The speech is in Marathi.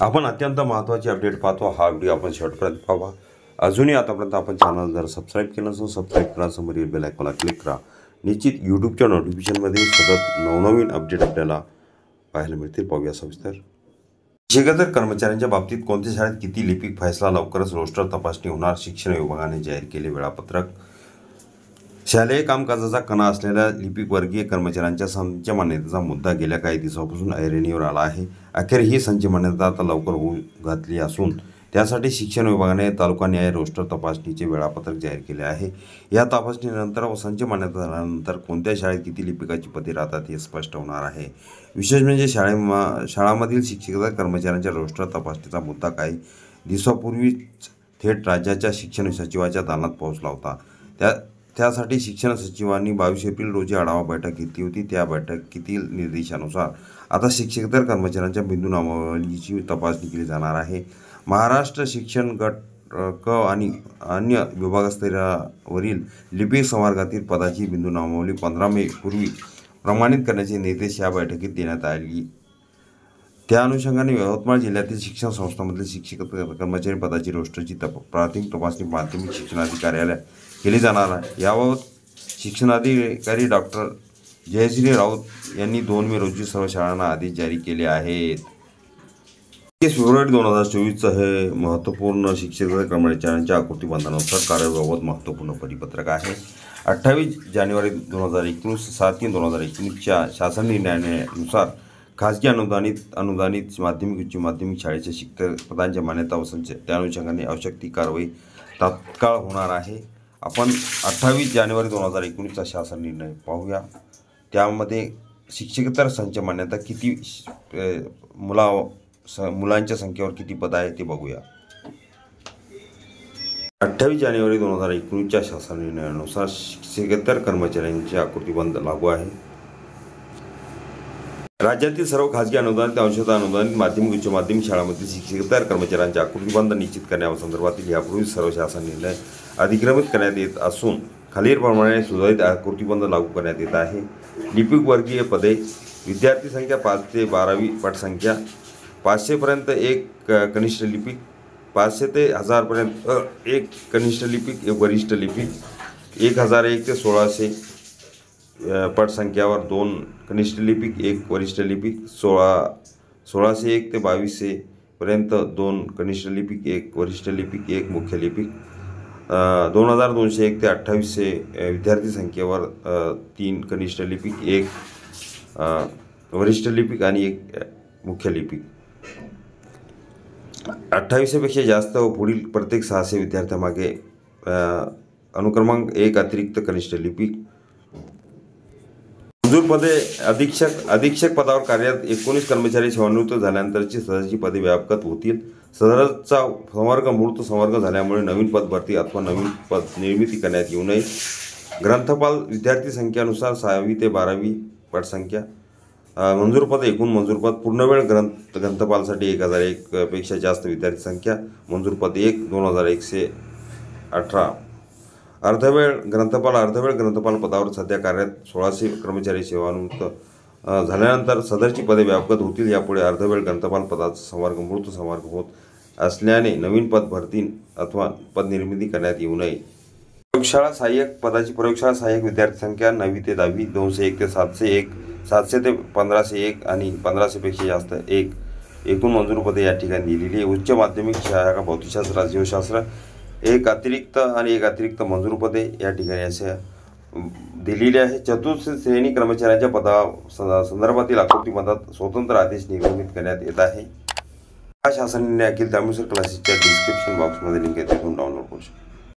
आपण अत्यंत महत्त्वाची अपडेट पाहतो। हा व्हिडिओ आपण शेवटपर्यंत पाहा। अजूनही आतापर्यंत आपण चॅनल जर सबस्क्राईब केलं नसेल सबस्क्राईब करा, समोरील बेल आयकॉनला क्लिक करा। निश्चित यूट्यूबच्या नोटिफिकेशनमध्ये सतत नवनवीन अपडेट आपल्याला पाहायला मिळतील। पाहूया सविस्तर। शिक्षकेतर कर्मचाऱ्यांच्या बाबतीत कोणत्या शाळेत किती लिपिक फैसला, लवकरच रोस्टर तपासणी होणार। शिक्षण विभागाने जाहीर केले वेळापत्रक। शालेय कामकाजाचा कणा असलेल्या लिपिक वर्गीय कर्मचाऱ्यांच्या संच मान्यतेचा मुद्दा गेल्या काही दिवसांपासून ऐरणीवर आला आहे। अखेर ही संच मान्यता आता लवकर होऊ घातली असून त्यासाठी शिक्षण विभागाने तालुका न्याय रोस्टर तपासणीचे वेळापत्रक जाहीर केले आहे। या तपासणीनंतर व संच मान्यता झाल्यानंतर कोणत्या शाळेत किती लिपिकाची पदे राहतात हे स्पष्ट होणार आहे। विशेष म्हणजे शाळांमधील शिक्षकेतर कर्मचाऱ्यांच्या रोस्टर तपासणीचा मुद्दा काही दिवसापूर्वीच थेट राज्याच्या शिक्षण सचिवाच्या दालनात पोहोचला होता। त्यासाठी शिक्षण सचिवांनी 22 एप्रिल रोजी आढावा बैठक घेतली होती। त्या बैठकीतील निर्देशानुसार आता शिक्षकेतर कर्मचाऱ्यांच्या बिंदू नामावलीची तपासणी केली जाणार आहे। महाराष्ट्र शिक्षण गट क आणि अन्य विभागस्तरावरील लिपिक संवर्गातील पदाची बिंदू नामावली 15 मे पूर्वी प्रमाणित करण्याचे निर्देश या बैठकीत देण्यात आले। त्या अनुषंगाने यवतमाळ जिल्ह्यातील शिक्षण संस्थांमधील शिक्षकेतर कर्मचारी पदाची रोस्टरची प्राथमिक तपासणी माध्यमिक शिक्षणाधिकारी केली जाणार आहे। याबाबत शिक्षणाधिकारी डॉक्टर जयश्री राऊत यांनी 2 मे रोजी सर्व शाळांना आदेश जारी केले आहेत। 21 फेब्रुवारी 2024 हे महत्त्वपूर्ण शिक्षकेतर कर्मचाऱ्यांच्या आकृती बंधानुसार कार्याबाबत महत्त्वपूर्ण परिपत्रक आहे। 28 जानेवारी 2019 7/3/2019च्या शासन निर्णयानुसार खाजगी अनुदानित माध्यमिक उच्च माध्यमिक शाळेच्या शिक्षक पदांच्या मान्यता व संच त्या अनुषंगाने आवश्यक ती कारवाई तात्काळ होणार आहे। आपण 28 जानेवारी 2019चा शासन निर्णय पाहूया। त्यामध्ये शिक्षकेतर संच मान्यता किती मुलांच्या संख्येवर किती पद आहे ते बघूया। 28 जानेवारी 2019च्या शासन निर्णयानुसार शिक्षकेतर कर्मचाऱ्यांची आकृतीबंध लागू आहे। राज्यातील सर्व खाजगी अनुदानित अंशतः अनुदानित माध्यमिक उच्च माध्यमिक शाळांमधील शिक्षकेतर कर्मचाऱ्यांचे आकृतीबंध निश्चित करण्यासंदर्भातील यापूर्वी सर्व शासन निर्णय अधिक्रमित करण्यात येत असून खालीलप्रमाणे सुधारित आकृतीबंध लागू करण्यात येत आहे। लिपिक वर्गीय पदे विद्यार्थी संख्या 5 ते 12वी पटसंख्या 500 पर्यंत 1 कनिष्ठ लिपिक 500 ते 1000 पर्यंत 1 कनिष्ठ लिपिक 1 वरिष्ठ लिपिक 1001 ते 1600 पटसंख्यावर 2 कनिष्ठ लिपिक 1 वरिष्ठ लिपिक 1601 ते 2200 पर्यंत 2 कनिष्ठ लिपिक 1 वरिष्ठ लिपिक 1 मुख्य लिपिक 2201 ते 2800 विद्यार्थी संख्येवर 3 कनिष्ठ लिपिक 1 वरिष्ठ लिपिक आणि 1 मुख्य लिपिक 2800 पेक्षा जास्त व पुढील प्रत्येक 600 विद्यार्थ्यांमागे अनुक्रमांक 1 अतिरिक्त कनिष्ठ लिपिक। मंजूर पदे अधीक्षक पदावर कार्यरत 19 कर्मचारी सेवानिवृत्त झाल्यानंतरची सदरची पदे व्यापक होतील। सदरचा संवर्ग मूर्त संवर्ग झाल्यामुळे नवीन पद भरती अथवा नवीन पद निर्मिती करण्यात येऊ नये। ग्रंथपाल विद्यार्थी संख्यानुसार 6वी ते 12वी पटसंख्या। मंजूर पद एकूण मंजूर पद पूर्णवेळ ग्रंथपालसाठी 1001 पेक्षा जास्त विद्यार्थी संख्या मंजूर पद 1 2118। अर्धवेळ ग्रंथपाल पदावर सध्या कार्यरत 1600 कर्मचारी सेवानिवृत्त झाल्यानंतर सदरची पदे व्यापक होतील। यापुढे अर्धवेळ ग्रंथपाल पदाचा संवर्ग मूर्त संवर्ग होत असल्याने नवीन पद भरती अथवा पद निर्मिती करण्यात येऊ नये। प्रयोगशाळा सहाय्यक पदाची प्रयोगशाळा सहाय्यक विद्यार्थी संख्या 9वी ते 10वी 201 ते 701 700 ते 1501 आणि 1500 पेक्षा जास्त 1 एकूण मंजूर पदे या ठिकाणी दिलेली। उच्च माध्यमिक शाखा भौतिकशास्त्र जीवशास्त्र 1 अतिरिक्त आणि 1 अतिरिक्त मंजूर पदे या ठिकाणी असे दिलेली आहे। चतुर्थ श्रेणी कर्मचाऱ्यांच्या पदा संदर्भातील आकृतीबंधात स्वतंत्र आदेश निर्गमित करण्यात येत आहे। हा शासन निर्णय अखिल तामिळसर क्लासेसच्या डिस्क्रिप्शन बॉक्समध्ये लिंक आहे, तिथून डाउनलोड करू शकता।